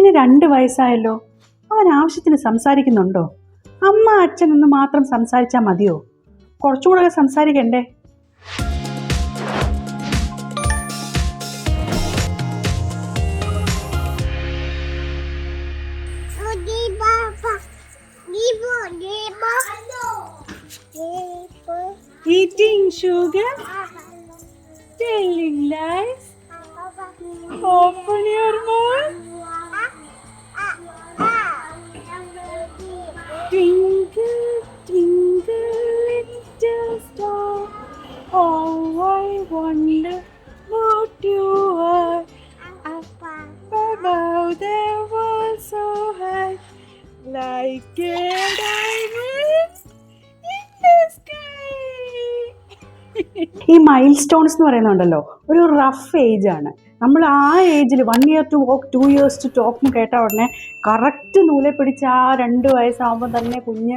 കുഞ്ഞിന് 2 വയസ്സായല്ലോ. അവൻ ആവശ്യത്തിന് സംസാരിക്കുന്നുണ്ടോ? അമ്മ അച്ഛൻ എന്ന് മാത്രം സംസാരിച്ചാൽ മതിയോ? കുറച്ചുകൂടെ സംസാരിക്കണ്ടേ? Eating sugar, telling lies, open your mouth, twinkle, twinkle, little star, how I wonder what you are, above the world so high, like a diamond in the sky. ഈ മൈൽ സ്റ്റോൺസ് എന്ന് പറയുന്നുണ്ടല്ലോ, ഒരു റഫ് ഏജ് ആണ്. നമ്മൾ ആ ഏജിൽ 1 year to walk, 2 years to talk എന്ന് കേട്ട ഉടനെ കറക്റ്റ് നൂലെ പിടിച്ച് ആ 2 വയസ്സാകുമ്പോൾ തന്നെ കുഞ്ഞ്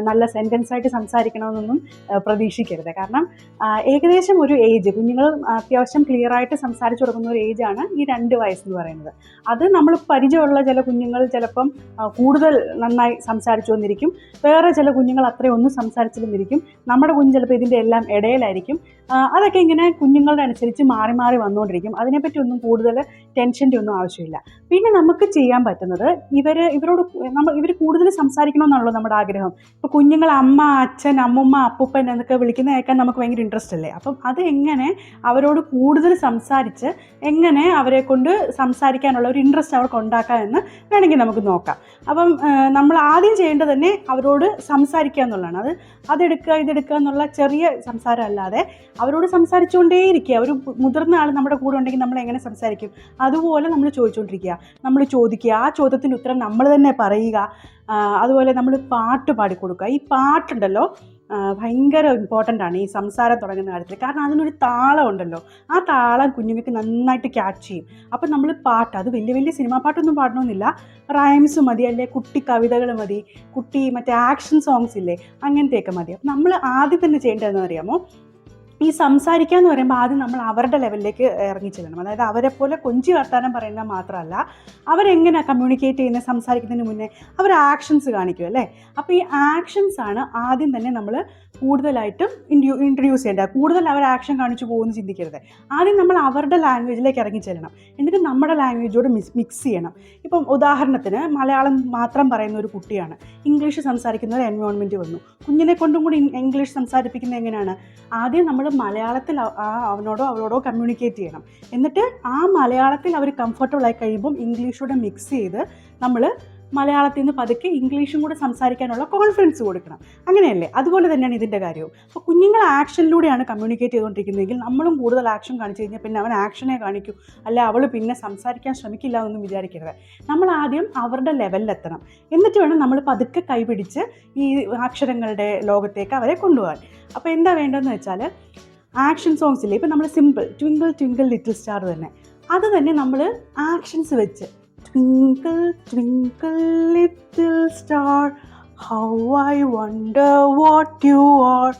നല്ല സെൻറ്റൻസായിട്ട് സംസാരിക്കണമെന്നൊന്നും പ്രതീക്ഷിക്കരുത്. കാരണം ഏകദേശം ഒരു ഏജ് കുഞ്ഞുങ്ങൾ അത്യാവശ്യം ക്ലിയറായിട്ട് സംസാരിച്ചു തുടങ്ങുന്ന ഒരു ഏജാണ് ഈ 2 വയസ്സെന്ന് പറയുന്നത്. അത് നമ്മൾ പരിചയമുള്ള ചില കുഞ്ഞുങ്ങൾ ചിലപ്പം കൂടുതൽ നന്നായി സംസാരിച്ചു വന്നിരിക്കും, വേറെ ചില കുഞ്ഞുങ്ങൾ അത്രയൊന്നും സംസാരിച്ചിരുന്നിരിക്കും, നമ്മുടെ കുഞ്ഞ് ചിലപ്പോൾ ഇതിൻ്റെ എല്ലാം ഇടയിലായിരിക്കും. അതൊക്കെ ഇങ്ങനെ കുഞ്ഞുങ്ങളുടെ അനുസരിച്ച് മാറി മാറി വന്നുകൊണ്ടിരിക്കും. അതിനെപ്പറ്റി ഒന്നും കൂടുതൽ ടെൻഷൻ്റെ ഒന്നും ആവശ്യമില്ല. പിന്നെ നമുക്ക് ചെയ്യാൻ പറ്റുന്നത് ഇവരോട് ഇവർ കൂടുതൽ സംസാരിക്കണമെന്നാണല്ലോ നമ്മുടെ ആഗ്രഹം. ഇപ്പോൾ കുഞ്ഞുങ്ങൾ അമ്മ, അച്ഛൻ, അമ്മുമ്മ, അപ്പൂപ്പൻ എന്നൊക്കെ വിളിക്കുന്ന കേൾക്കാൻ നമുക്ക് ഭയങ്കര ഇൻട്രസ്റ്റ് അല്ലേ. അപ്പം അത് എങ്ങനെ അവരോട് കൂടുതൽ സംസാരിച്ച് എങ്ങനെ അവരെ കൊണ്ട് സംസാരിക്കാനുള്ള ഒരു ഇൻട്രസ്റ്റ് അവർക്ക് ഉണ്ടാക്കാം എന്ന് വേണമെങ്കിൽ നമുക്ക് നോക്കാം. അപ്പം നമ്മൾ ആദ്യം ചെയ്യേണ്ടത് തന്നെ അവരോട് സംസാരിക്കുക എന്നുള്ളതാണ്. അതെടുക്കുക ഇതെടുക്കുക എന്നുള്ള ചെറിയ സംസാരം അല്ലാതെ അവരോട് സംസാരിച്ചുകൊണ്ടേയിരിക്കുക. ഒരു മുതിർന്ന ആൾ നമ്മുടെ കൂടെ ഉണ്ടെങ്കിൽ നമ്മൾ എങ്ങനെ സംസാരിക്കും അതുപോലെ നമ്മൾ ചോദിച്ചുകൊണ്ടിരിക്കുക, നമ്മൾ ചോദിക്കുക, ആ ചോദ്യത്തിൻ്റെ ഉത്തരം നമ്മൾ തന്നെ പറയുക. അതുപോലെ നമ്മൾ പാട്ട് പാടിക്കൊടുക്കുക. ഈ പാട്ടുണ്ടല്ലോ ഭയങ്കര ഇമ്പോർട്ടൻ്റ് ആണ് ഈ സംസാരം തുടങ്ങുന്ന കാര്യത്തിൽ. കാരണം അതിനൊരു താളം ഉണ്ടല്ലോ, ആ താളം കുഞ്ഞുങ്ങൾക്ക് നന്നായിട്ട് ക്യാച്ച് ചെയ്യും. അപ്പം നമ്മൾ പാട്ട്, അത് വലിയ വലിയ സിനിമാ പാട്ടൊന്നും പാടണമെന്നില്ല, റൈംസ് മതി, അല്ലെ കുട്ടി കവിതകൾ മതി, കുട്ടി മറ്റേ ആക്ഷൻ സോങ്സ് ഇല്ലേ, അങ്ങനത്തെയൊക്കെ മതി. അപ്പം നമ്മൾ ആദ്യം തന്നെ ചെയ്യേണ്ടതെന്ന് അറിയാമോ, ഈ സംസാരിക്കുക എന്ന് പറയുമ്പോൾ ആദ്യം നമ്മൾ അവരുടെ ലെവലിലേക്ക് ഇറങ്ങിച്ചെല്ലണം. അതായത് അവരെ പോലെ കൊഞ്ചി വർത്താനം പറയുന്നത് മാത്രമല്ല, അവരെങ്ങനെ കമ്മ്യൂണിക്കേറ്റ് ചെയ്യുന്നത് സംസാരിക്കുന്നതിന് മുന്നേ അവർ ആക്ഷൻസ് കാണിക്കും അല്ലേ. അപ്പോൾ ഈ ആക്ഷൻസ് ആണ് ആദ്യം തന്നെ നമ്മൾ കൂടുതലായിട്ടും ഇൻട്രൊഡ്യൂസ് ചെയ്യേണ്ടത്. കൂടുതൽ അവർ ആക്ഷൻ കാണിച്ചു പോകുമെന്ന് ചിന്തിക്കരുത്. ആദ്യം നമ്മൾ അവരുടെ ലാംഗ്വേജിലേക്ക് ഇറങ്ങിച്ചെല്ലണം, എന്നിട്ട് നമ്മുടെ ലാംഗ്വേജോട് മിക്സ് ചെയ്യണം. ഇപ്പം ഉദാഹരണത്തിന് മലയാളം മാത്രം പറയുന്ന ഒരു കുട്ടിയാണ്, ഇംഗ്ലീഷ് സംസാരിക്കുന്ന ഒരു എൻവയോൺമെൻറ്റ് വന്നു, കുഞ്ഞിനെ കൊണ്ടും കൂടി ഇംഗ്ലീഷ് സംസാരിപ്പിക്കുന്നത് എങ്ങനെയാണ്? ആദ്യം നമ്മൾ മലയാളത്തിൽ അവനോടോ അവളോടോ കമ്മ്യൂണിക്കേറ്റ് ചെയ്യണം. എന്നിട്ട് ആ മലയാളത്തിൽ അവർ കംഫർട്ടബിൾ ആയി കഴിയുമ്പം ഇംഗ്ലീഷോടെ മിക്സ് ചെയ്ത് നമ്മൾ മലയാളത്തിൽ നിന്ന് പതുക്കെ ഇംഗ്ലീഷും കൂടെ സംസാരിക്കാനുള്ള കോൺഫിഡൻസ് കൊടുക്കണം. അങ്ങനെയല്ലേ? അതുപോലെ തന്നെയാണ് ഇതിൻ്റെ കാര്യവും. അപ്പോൾ കുഞ്ഞുങ്ങൾ ആക്ഷനിലൂടെയാണ് കമ്മ്യൂണിക്കേറ്റ് ചെയ്തുകൊണ്ടിരിക്കുന്നതെങ്കിൽ നമ്മളും കൂടുതൽ ആക്ഷൻ കാണിച്ചു കഴിഞ്ഞാൽ പിന്നെ അവൻ ആക്ഷനെ കാണിക്കൂ, അല്ല അവൾ പിന്നെ സംസാരിക്കാൻ ശ്രമിക്കില്ല എന്നൊന്നും വിചാരിക്കരുത്. നമ്മൾ ആദ്യം അവരുടെ ലെവലിലെത്തണം, എന്നിട്ട് വേണം നമ്മൾ പതുക്കെ കൈപിടിച്ച് ഈ അക്ഷരങ്ങളുടെ ലോകത്തേക്ക് അവരെ കൊണ്ടുപോകാൻ. അപ്പോൾ എന്താ വേണ്ടതെന്ന് വെച്ചാൽ, ആക്ഷൻ സോങ്സില്ലേ, ഇപ്പോൾ നമ്മൾ simple twinkle twinkle little star തന്നെ നമ്മൾ ആക്ഷൻസ് വെച്ച് Twinkle, twinkle, little star, how I wonder what you are,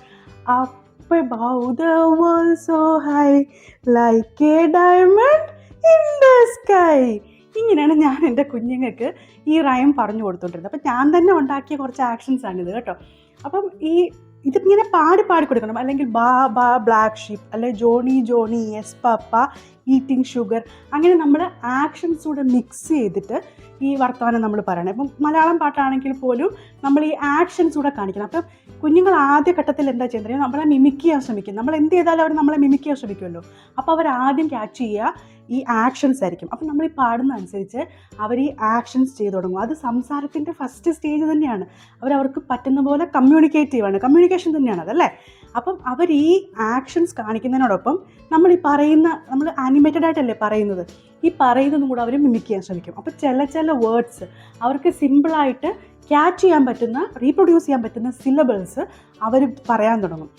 up above the world so high, like a diamond in the sky. ഇങ്ങനെയാണ് ഞാൻ എൻ്റെ കുഞ്ഞുങ്ങൾക്ക് ഈ റൈം പറഞ്ഞു കൊടുത്തുകൊണ്ടിരുന്നത്. അപ്പം ഞാൻ തന്നെ ഉണ്ടാക്കിയ കുറച്ച് ആക്ഷൻസാണിത് കേട്ടോ. അപ്പം ഇതിങ്ങനെ പാടി കൊടുക്കണം. അല്ലെങ്കിൽ ബാ ബ്ലാക്ക് ഷീപ്പ്, അല്ലെങ്കിൽ Johnny Johnny yes papa eating sugar, അങ്ങനെ നമ്മൾ ആക്ഷൻസ് കൂടെ മിക്സ് ചെയ്തിട്ട് ഈ വർത്തമാനം നമ്മൾ പറയണം. ഇപ്പം മലയാളം പാട്ടാണെങ്കിൽ പോലും നമ്മൾ ഈ ആക്ഷൻസ് കൂടെ കാണിക്കണം. അപ്പം കുഞ്ഞുങ്ങൾ ആദ്യ ഘട്ടത്തിൽ എന്താ ചെയ്യുന്നത്, നമ്മളെ മിമിക് ചെയ്യാൻ ശ്രമിക്കും. നമ്മൾ എന്ത് ചെയ്താലും അവർ നമ്മളെ മിമിക് ചെയ്യാൻ ശ്രമിക്കുമല്ലോ. അപ്പോൾ അവർ ആദ്യം ക്യാച്ച് ചെയ്യുക ഈ ആക്ഷൻസ് ആയിരിക്കും. അപ്പം നമ്മൾ ഈ പാടുന്ന അനുസരിച്ച് അവർ ഈ ആക്ഷൻസ് ചെയ്ത് തുടങ്ങും. അത് സംസാരത്തിൻ്റെ ഫസ്റ്റ് സ്റ്റേജ് തന്നെയാണ്. അവർക്ക് പറ്റുന്ന പോലെ കമ്മ്യൂണിക്കേറ്റ് ചെയ്യുവാണ്, കമ്മ്യൂണിക്കേഷൻ തന്നെയാണ് അതല്ലേ. അപ്പം അവർ ഈ ആക്ഷൻസ് കാണിക്കുന്നതിനോടൊപ്പം നമ്മൾ ആനിമേറ്റഡ് ആയിട്ടല്ലേ പറയുന്നത്, ഈ പറയുന്നതും കൂടെ അവർ മിമിക് ചെയ്യാൻ ശ്രമിക്കും. അപ്പോൾ ചില വേർഡ്സ് അവർക്ക് സിമ്പിളായിട്ട് ക്യാച്ച് ചെയ്യാൻ പറ്റുന്ന, റീപ്രൊഡ്യൂസ് ചെയ്യാൻ പറ്റുന്ന സിലബിൾസ് അവർ പറയാൻ തുടങ്ങും.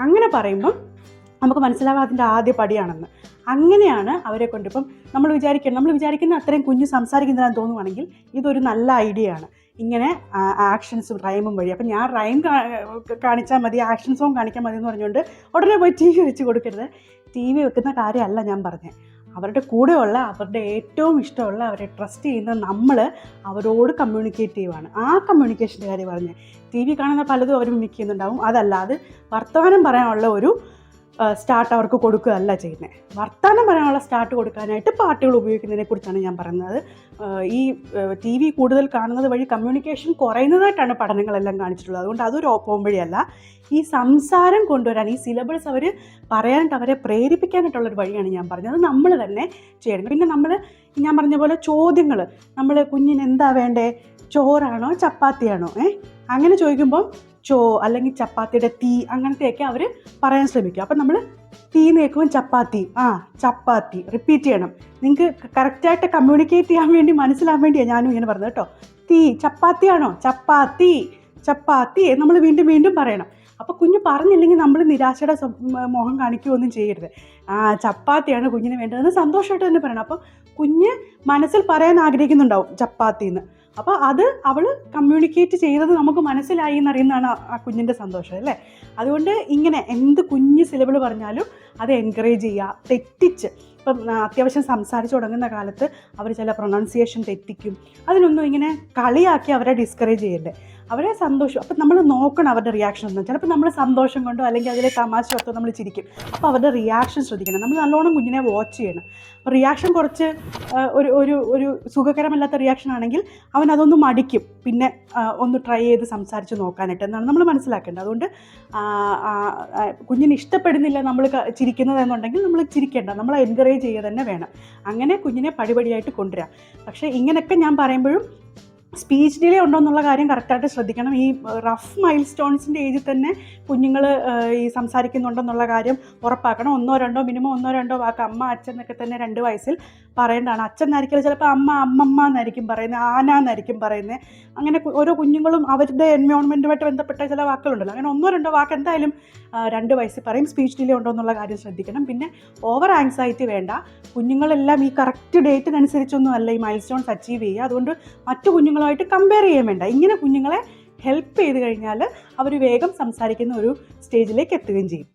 അങ്ങനെ പറയുമ്പം നമുക്ക് മനസ്സിലാകാം അതിൻ്റെ ആദ്യ പടിയാണെന്ന്. അങ്ങനെയാണ് അവരെ കൊണ്ട്, ഇപ്പം നമ്മൾ വിചാരിക്കുന്ന അത്രയും കുഞ്ഞ് സംസാരിക്കുന്നതാണെന്ന് തോന്നുവാണെങ്കിൽ ഇതൊരു നല്ല ഐഡിയ ആണ്. ഇങ്ങനെ ആക്ഷൻസും റൈമും വഴി. അപ്പം ഞാൻ റൈം കാണിച്ചാൽ മതി, ആക്ഷൻ സോങ് കാണിക്കാൻ മതി എന്ന് പറഞ്ഞുകൊണ്ട് ഉടനെ പോയി TV വെച്ച് കൊടുക്കരുത്. TV വെക്കുന്ന കാര്യമല്ല ഞാൻ പറഞ്ഞത്. അവരുടെ കൂടെയുള്ള, അവരുടെ ഏറ്റവും ഇഷ്ടമുള്ള, അവരെ ട്രസ്റ്റ് ചെയ്യുന്ന നമ്മൾ അവരോട് കമ്മ്യൂണിക്കേറ്റ് ചെയ്യുവാണ്. ആ കമ്മ്യൂണിക്കേഷൻ്റെ കാര്യം പറഞ്ഞ് ടി വി കാണുന്ന പലതും അവർ മിമിക് ചെയ്യുന്നുണ്ടാവും. അതല്ല, അത് വർത്തമാനം പറയാനുള്ള ഒരു സ്റ്റാർട്ട് അവർക്ക് കൊടുക്കുകയല്ല ചെയ്യുന്നത്. വർത്തമാനം പറയാനുള്ള സ്റ്റാർട്ട് കൊടുക്കാനായിട്ട് പാട്ടുകൾ ഉപയോഗിക്കുന്നതിനെ കുറിച്ചാണ് ഞാൻ പറയുന്നത്. ഈ ടി വി കൂടുതൽ കാണുന്നത് വഴി കമ്മ്യൂണിക്കേഷൻ കുറയുന്നതായിട്ടാണ് പഠനങ്ങളെല്ലാം കാണിച്ചിട്ടുള്ളത്. അതുകൊണ്ട് അതൊരു പോംവഴിയല്ല. ഈ സംസാരം കൊണ്ടുവരാൻ, ഈ സിലബിൾസ് അവർ പറയാനായിട്ട് അവരെ പ്രേരിപ്പിക്കാനായിട്ടുള്ളൊരു വഴിയാണ് ഞാൻ പറഞ്ഞത്. അത് നമ്മൾ തന്നെ ചെയ്യണം. പിന്നെ ഞാൻ പറഞ്ഞ പോലെ ചോദ്യങ്ങൾ, നമ്മൾ കുഞ്ഞിന് എന്താ വേണ്ടേ, ചോറാണോ ചപ്പാത്തിയാണോ, അങ്ങനെ ചോദിക്കുമ്പോൾ അല്ലെങ്കിൽ ചപ്പാത്തിയുടെ തീ, അങ്ങനത്തെയൊക്കെ അവർ പറയാൻ ശ്രമിക്കും. അപ്പം നമ്മൾ തീ കേൾക്കുമ്പോൾ ചപ്പാത്തി, ചപ്പാത്തി റിപ്പീറ്റ് ചെയ്യണം. നിങ്ങൾക്ക് കറക്റ്റായിട്ട് കമ്മ്യൂണിക്കേറ്റ് ചെയ്യാൻ വേണ്ടി, മനസ്സിലാൻ വേണ്ടിയാണ് ഞാനും ഇങ്ങനെ പറഞ്ഞത് കേട്ടോ. തീ ചപ്പാത്തിയാണോ, ചപ്പാത്തി ചപ്പാത്തി നമ്മൾ വീണ്ടും വീണ്ടും പറയണം. അപ്പോൾ കുഞ്ഞ് പറഞ്ഞില്ലെങ്കിൽ നമ്മൾ നിരാശയുടെ മുഖം കാണിക്കുകയൊന്നും ചെയ്യരുത്. ചപ്പാത്തിയാണ് കുഞ്ഞിന് വേണ്ടതെന്ന് സന്തോഷമായിട്ട് തന്നെ പറയണം. അപ്പോൾ കുഞ്ഞ് മനസ്സിൽ പറയാൻ ആഗ്രഹിക്കുന്നുണ്ടാവും ചപ്പാത്തിന്ന്. അപ്പോൾ അത് അവൾ കമ്മ്യൂണിക്കേറ്റ് ചെയ്തത് നമുക്ക് മനസ്സിലായി എന്നറിയുന്നതാണ് ആ കുഞ്ഞിൻ്റെ സന്തോഷം, അല്ലേ? അതുകൊണ്ട് ഇങ്ങനെ എന്ത് കുഞ്ഞ് സിലബിൾ പറഞ്ഞാലും അത് എൻകറേജ് ചെയ്യുക. തെറ്റിച്ച്, ഇപ്പം അത്യാവശ്യം സംസാരിച്ച് തുടങ്ങുന്ന കാലത്ത് അവർ ചില പ്രൊനൗൺസിയേഷൻ തെറ്റിക്കും. അതിനൊന്നും ഇങ്ങനെ കളിയാക്കി അവരെ ഡിസ്കറേജ് ചെയ്യണ്ടേ. അവരെ സന്തോഷം, അപ്പം നമ്മൾ നോക്കണം അവരുടെ റിയാക്ഷൻ ഒന്നും. ചിലപ്പോൾ നമ്മൾ സന്തോഷം കൊണ്ടോ അല്ലെങ്കിൽ അതിലെ തമാശ കൊണ്ടോ നമ്മൾ ചിരിക്കും. അപ്പോൾ അവരുടെ റിയാക്ഷൻ ശ്രദ്ധിക്കണം. നമ്മൾ നല്ലോണം കുഞ്ഞിനെ വാച്ച് ചെയ്യണം. അപ്പോൾ റിയാക്ഷൻ കുറച്ച് ഒരു സുഖകരമല്ലാത്ത റിയാക്ഷൻ ആണെങ്കിൽ അവൻ അതൊന്ന് മടിക്കും, പിന്നെ ഒന്ന് ട്രൈ ചെയ്ത് സംസാരിച്ച് നോക്കാനായിട്ട് എന്നാണ് നമ്മൾ മനസ്സിലാക്കേണ്ടത്. അതുകൊണ്ട് കുഞ്ഞിന് ഇഷ്ടപ്പെടുന്നില്ല നമ്മൾ ചിരിക്കുന്നത് എന്നുണ്ടെങ്കിൽ നമ്മൾ ചിരിക്കേണ്ട, നമ്മൾ എൻകറേജ് ചെയ്യുക തന്നെ വേണം. അങ്ങനെ കുഞ്ഞിനെ പടിപടിയായിട്ട് കൊണ്ടുവരാം. പക്ഷേ ഇങ്ങനെയൊക്കെ ഞാൻ പറയുമ്പോഴും സ്പീച്ച് ഡിലേ ഉണ്ടോ എന്നുള്ള കാര്യം കറക്റ്റായിട്ട് ശ്രദ്ധിക്കണം. ഈ റഫ് മൈൽ സ്റ്റോൺസിൻ്റെ ഏജിൽ തന്നെ കുഞ്ഞുങ്ങൾ ഈ സംസാരിക്കുന്നുണ്ടെന്നുള്ള കാര്യം ഉറപ്പാക്കണം. മിനിമം ഒന്നോ രണ്ടോ വാക്ക് അമ്മ അച്ഛൻ എന്നൊക്കെ തന്നെ 2 വയസ്സിൽ പറയേണ്ടതാണ്. അച്ഛൻ എന്നായിരിക്കും ചിലപ്പോൾ അമ്മമ്മ എന്നായിരിക്കും പറയുന്നത്, ആന എന്നായിരിക്കും പറയുന്നത്. അങ്ങനെ ഓരോ കുഞ്ഞുങ്ങളും അവരുടെ എൻവയോൺമെൻറ്റുമായിട്ട് ബന്ധപ്പെട്ട ചില വാക്കുകളുണ്ടല്ലോ. അങ്ങനെ 1-2 വാക്ക് എന്തായാലും 2 വയസ്സിൽ പറയും. സ്പീച്ച് ഡിലേ ഉണ്ടോ എന്നുള്ള കാര്യം ശ്രദ്ധിക്കണം. പിന്നെ ഓവർ ആങ്സൈറ്റി വേണ്ട. കുഞ്ഞുങ്ങളെല്ലാം ഈ കറക്റ്റ് ഡേറ്റിനനുസരിച്ചൊന്നും അല്ല ഈ മൈൽ സ്റ്റോൺസ് അച്ചീവ് ചെയ്യുക. അതുകൊണ്ട് മറ്റു കുഞ്ഞുങ്ങളുമായിട്ട് കമ്പയർ ചെയ്യാൻ വേണ്ട. ഇങ്ങനെ കുഞ്ഞുങ്ങളെ ഹെൽപ്പ് ചെയ്ത് കഴിഞ്ഞാൽ അവർ വേഗം സംസാരിക്കുന്ന ഒരു സ്റ്റേജിലേക്ക് എത്തുകയും ചെയ്യും.